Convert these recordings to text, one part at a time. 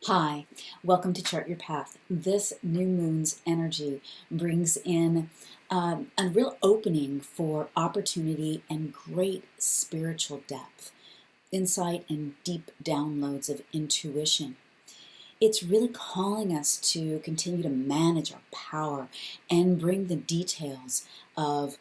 Hi, welcome to Chart Your Path. This new moon's energy brings in a real opening for opportunity and great spiritual depth, insight, and deep downloads of intuition. It's really calling us to continue to manage our power and bring the details of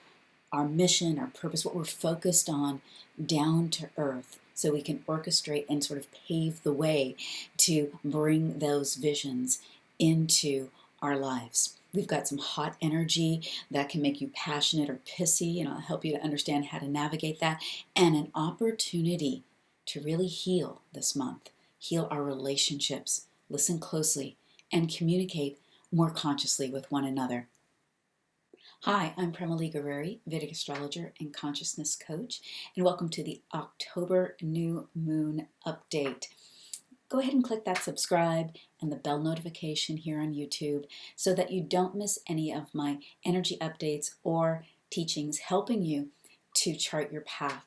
our mission, our purpose, what we're focused on down to earth so we can orchestrate and sort of pave the way to bring those visions into our lives. We've got some hot energy that can make you passionate or pissy, and I'll help you to understand how to navigate that, and an opportunity to really heal this month, heal our relationships, listen closely, and communicate more consciously with one another. Hi, I'm Prema Gurreri, Vedic Astrologer and Consciousness Coach, and welcome to the October New Moon Update. Go ahead and click that subscribe and the bell notification here on YouTube so that you don't miss any of my energy updates or teachings helping you to chart your path.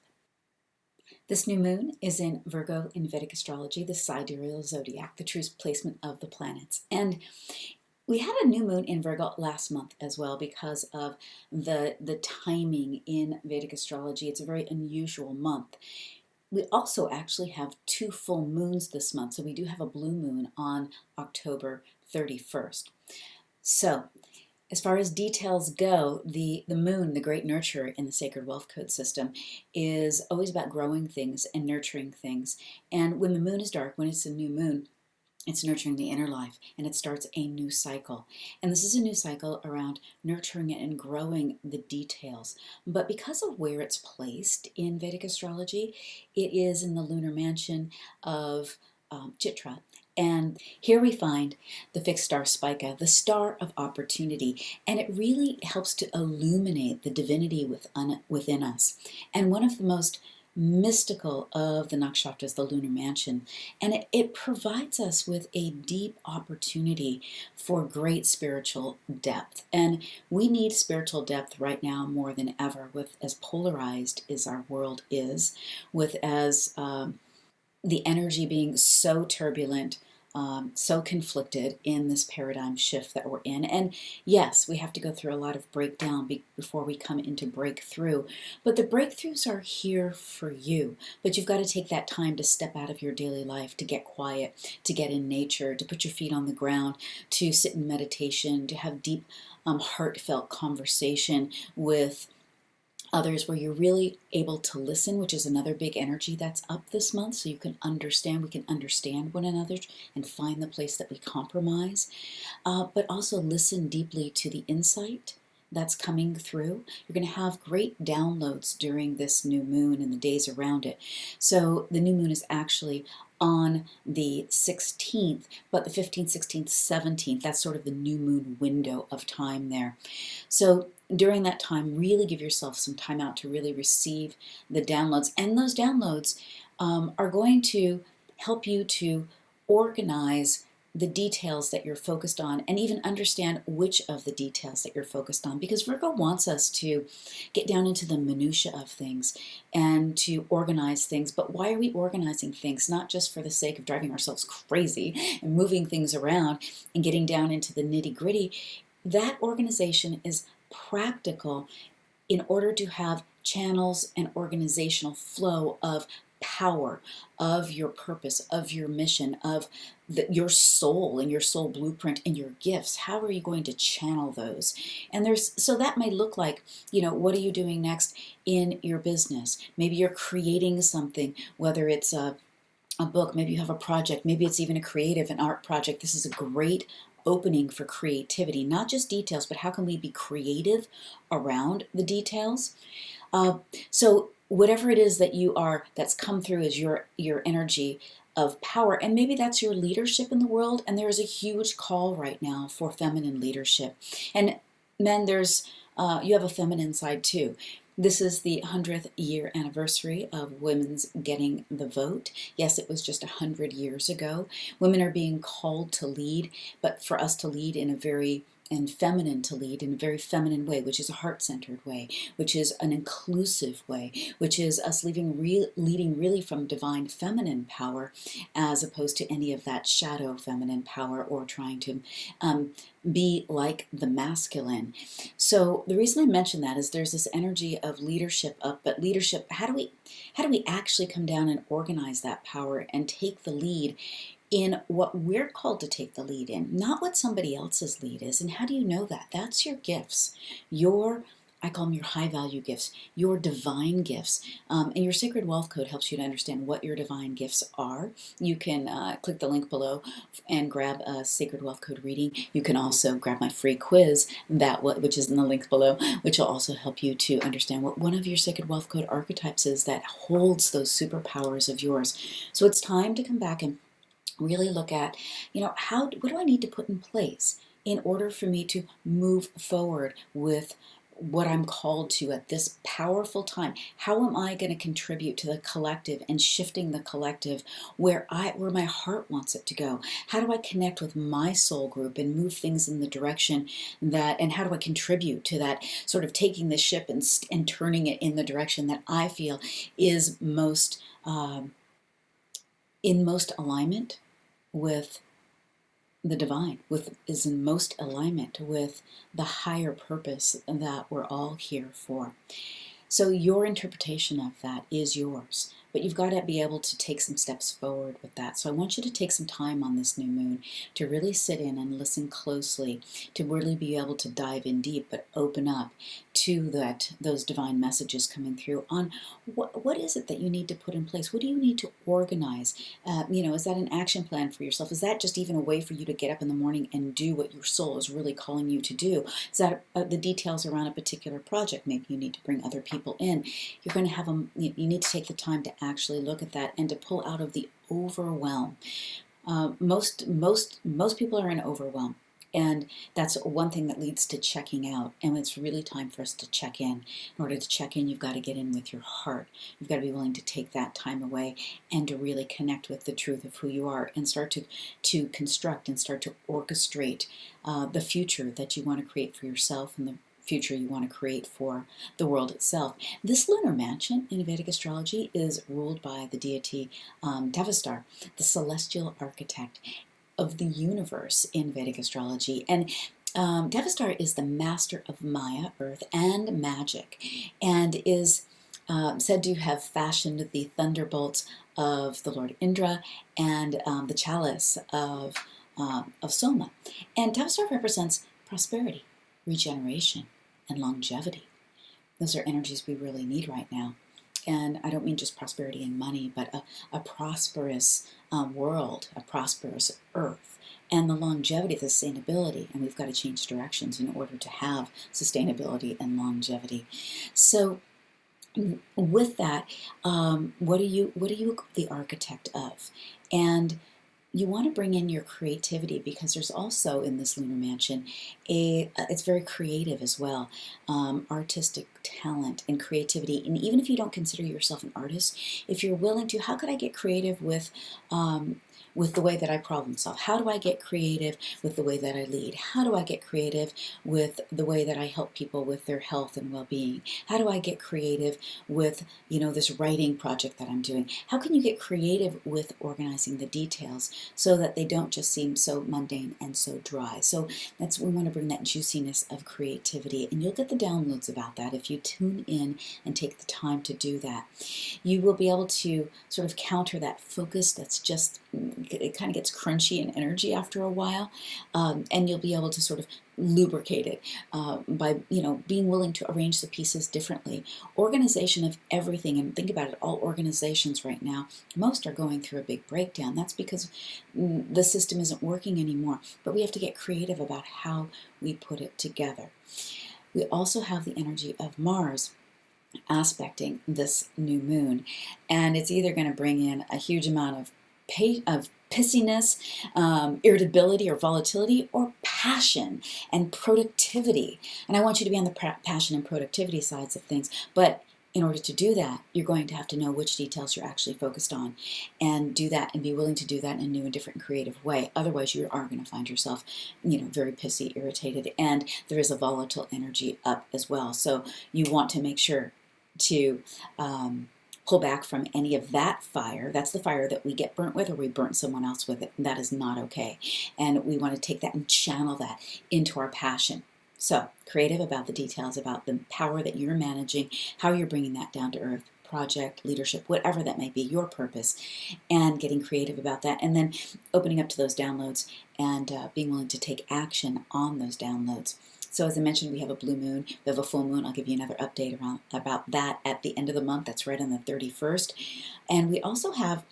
This new moon is in Virgo in Vedic Astrology, the sidereal zodiac, the true placement of the planets. And we had a new moon in Virgo last month as well because of the timing in Vedic astrology. It's a very unusual month. We also actually have two full moons this month, so we do have a blue moon on October 31st. So, as far as details go, the moon, the great nurturer in the Sacred Wealth Code system, is always about growing things and nurturing things. And when the moon is dark, when it's a new moon, it's nurturing the inner life, and it starts a new cycle. And this is a new cycle around nurturing and growing the details. But because of where it's placed in Vedic astrology, it is in the lunar mansion of Chitra. And here we find the fixed star Spica, the star of opportunity, and it really helps to illuminate the divinity within us. And one of the most mystical of the nakshatras, the lunar mansion, and it provides us with a deep opportunity for great spiritual depth. And we need spiritual depth right now more than ever, with as polarized as our world is, with as the energy being so turbulent, so conflicted in this paradigm shift that we're in. And yes, we have to go through a lot of breakdown before we come into breakthrough. But the breakthroughs are here for you. But you've got to take that time to step out of your daily life, to get quiet, to get in nature, to put your feet on the ground, to sit in meditation, to have deep, heartfelt conversation with others where you're really able to listen, which is another big energy that's up this month, so you can understand, we can understand one another and find the place that we compromise, but also listen deeply to the insight that's coming through. You're going to have great downloads during this new moon and the days around it. So the new moon is actually on the 16th, but the 15th, 16th, 17th, that's sort of the new moon window of time there. So during that time, really give yourself some time out to really receive the downloads. And those downloads are going to help you to organize the details that you're focused on and even understand which of the details that you're focused on, because Virgo wants us to get down into the minutia of things and to organize things. But why are we organizing things? Not just for the sake of driving ourselves crazy and moving things around and getting down into the nitty-gritty. That organization is practical in order to have channels and organizational flow of power, of your purpose, of your mission, of your soul and your soul blueprint and your gifts. How are you going to channel those? And so that may look like, what are you doing next in your business? Maybe you're creating something, whether it's a book, maybe you have a project, maybe it's even an art project. This is a great opening for creativity, not just details, but how can we be creative around the details? So whatever it is that that's come through as your energy of power, and maybe that's your leadership in the world, and there's a huge call right now for feminine leadership. And men, you have a feminine side too. This is the 100th year anniversary of women's getting the vote. Yes, it was just 100 years ago. Women are being called to lead, but for us to lead in a very and feminine to lead in a very feminine way, which is a heart-centered way, which is an inclusive way, which is us leading really from divine feminine power, as opposed to any of that shadow feminine power or trying to be like the masculine. So the reason I mention that is there's this energy of leadership up, but leadership, how do we actually come down and organize that power and take the lead in what we're called to take the lead in, not what somebody else's lead is. And how do you know that? That's your gifts, I call them your high value gifts, your divine gifts. And your Sacred Wealth Code helps you to understand what your divine gifts are. You can click the link below and grab a Sacred Wealth Code reading. You can also grab my free quiz, which is in the link below, which will also help you to understand what one of your Sacred Wealth Code archetypes is that holds those superpowers of yours. So it's time to come back and really look at, what do I need to put in place in order for me to move forward with what I'm called to at this powerful time? How am I going to contribute to the collective and shifting the collective where my heart wants it to go? How do I connect with my soul group and move things in the direction and how do I contribute to that, sort of taking the ship and turning it in the direction that I feel is in most alignment with the divine, is in most alignment with the higher purpose that we're all here for. So your interpretation of that is yours, but you've got to be able to take some steps forward with that. So I want you to take some time on this new moon to really sit in and listen closely, to really be able to dive in deep, but open up to those divine messages coming through on what is it that you need to put in place? What do you need to organize? Is that an action plan for yourself? Is that just even a way for you to get up in the morning and do what your soul is really calling you to do? Is that the details around a particular project? Maybe you need to bring other people in. You're going to have you need to take the time to actually look at that and to pull out of the overwhelm. Most people are in overwhelm. And that's one thing that leads to checking out. And it's really time for us to check in. In order to check in, you've got to get in with your heart. You've got to be willing to take that time away and to really connect with the truth of who you are and start to construct and start to orchestrate the future that you want to create for yourself and the future you want to create for the world itself. This lunar mansion in Vedic astrology is ruled by the deity Devastar, the celestial architect of the universe in Vedic astrology. And Devastar is the master of Maya, earth, and magic, and is said to have fashioned the thunderbolts of the Lord Indra and the chalice of Soma. And Devastar represents prosperity, regeneration, and longevity. Those are energies we really need right now. And I don't mean just prosperity and money, but a prosperous world, a prosperous earth, and the longevity, the sustainability. And we've got to change directions in order to have sustainability and longevity. So with that, what are you the architect of? And you want to bring in your creativity, because there's also in this lunar mansion it's very creative as well, artistic talent and creativity. And even if you don't consider yourself an artist, if you're willing to, how could I get creative with the way that I problem solve? How do I get creative with the way that I lead? How do I get creative with the way that I help people with their health and well-being? How do I get creative with, this writing project that I'm doing? How can you get creative with organizing the details so that they don't just seem so mundane and so dry? So we want to bring that juiciness of creativity, and you'll get the downloads about that if you tune in and take the time to do that. You will be able to sort of counter that focus that's just, it kind of gets crunchy in energy after a while, and you'll be able to sort of lubricate it by being willing to arrange the pieces differently. Organization of everything, and think about it, all organizations right now, most are going through a big breakdown. That's because the system isn't working anymore, but we have to get creative about how we put it together. We also have the energy of Mars aspecting this new moon, and it's either going to bring in a huge amount of pissiness, irritability or volatility, or passion and productivity. And I want you to be on the passion and productivity sides of things, but In order to do that, you're going to have to know which details you're actually focused on and do that and be willing to do that in a new and different creative way. Otherwise, you are going to find yourself, very pissy, irritated, and there is a volatile energy up as well. So you want to make sure to pull back from any of that fire. That's the fire that we get burnt with, or we burn someone else with it. And that is not okay. And we want to take that and channel that into our passion. So, creative about the details, about the power that you're managing, how you're bringing that down to earth, project, leadership, whatever that may be, your purpose, and getting creative about that. And then opening up to those downloads and being willing to take action on those downloads. So as I mentioned, we have a blue moon, we have a full moon. I'll give you another update about that at the end of the month. That's right on the 31st. And we also have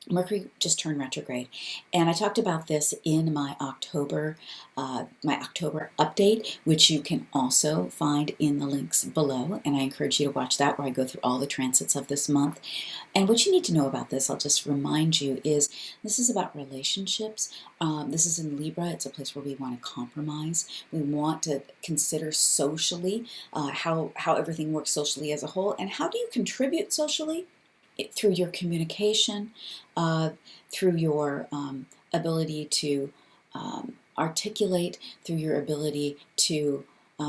Mercury just turned retrograde, and I talked about this in my October update, which you can also find in the links below, and I encourage you to watch that, where I go through all the transits of this month. And what you need to know about this, I'll just remind you, is this is about relationships. This is in Libra. It's a place where we want to compromise. We want to consider socially how everything works socially as a whole, and how do you contribute socially? Through your communication, through your ability to articulate, through your ability to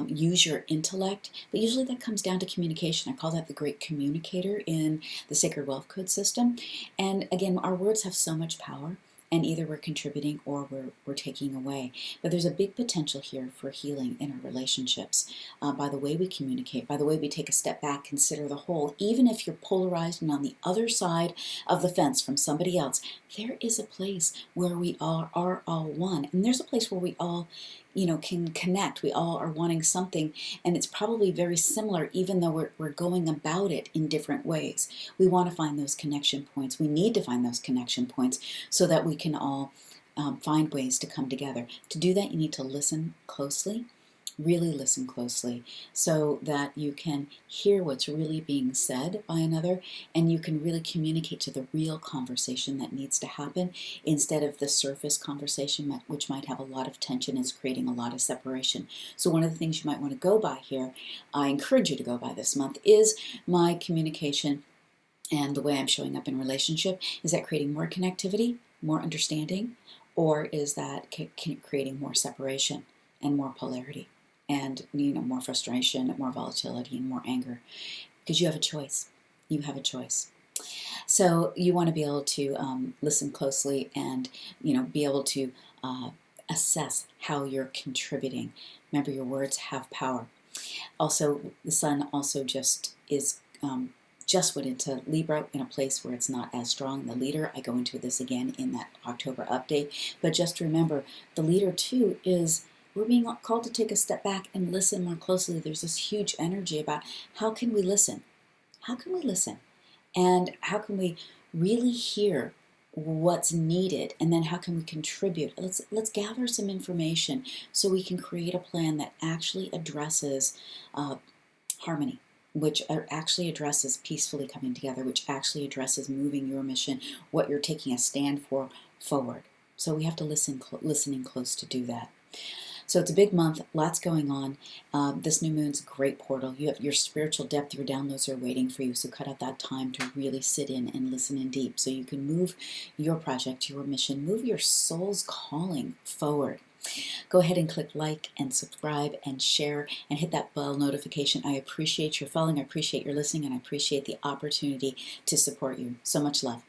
use your intellect. But usually that comes down to communication. I call that the great communicator in the Sacred Wealth Code system. And again, our words have so much power. And either we're contributing or we're taking away. But there's a big potential here for healing in our relationships by the way we communicate, by the way we take a step back, consider the whole. Even if you're polarized and on the other side of the fence from somebody else, there is a place where we are all one. And there's a place where we all can connect. We all are wanting something, and it's probably very similar, even though we're going about it in different ways. We want to find those connection points. We need to find those connection points so that we can all find ways to come together. To do that, you need to listen closely. Really listen closely so that you can hear what's really being said by another, and you can really communicate to the real conversation that needs to happen instead of the surface conversation, which might have a lot of tension and is creating a lot of separation. So one of the things you might want to go by here, I encourage you to go by this month, is my communication and the way I'm showing up in relationship. Is that creating more connectivity, more understanding, or is that creating more separation and more polarity? And more frustration, more volatility, and more anger, because you have a choice. You have a choice. So you want to be able to listen closely and be able to assess how you're contributing. Remember, your words have power. Also, the sun also just went into Libra in a place where it's not as strong. The leader, I go into this again in that October update, but just remember, the leader too is. We're being called to take a step back and listen more closely. There's this huge energy about how can we listen? How can we listen? And how can we really hear what's needed? And then how can we contribute? Let's gather some information so we can create a plan that actually addresses harmony, which actually addresses peacefully coming together, which actually addresses moving your mission, what you're taking a stand for, forward. So we have to listening close to do that. So it's a big month, lots going on. This new moon's a great portal. You have your spiritual depth, your downloads are waiting for you. So cut out that time to really sit in and listen in deep so you can move your project, your mission, move your soul's calling forward. Go ahead and click like and subscribe and share and hit that bell notification. I appreciate your following, I appreciate your listening, and I appreciate the opportunity to support you. So much love.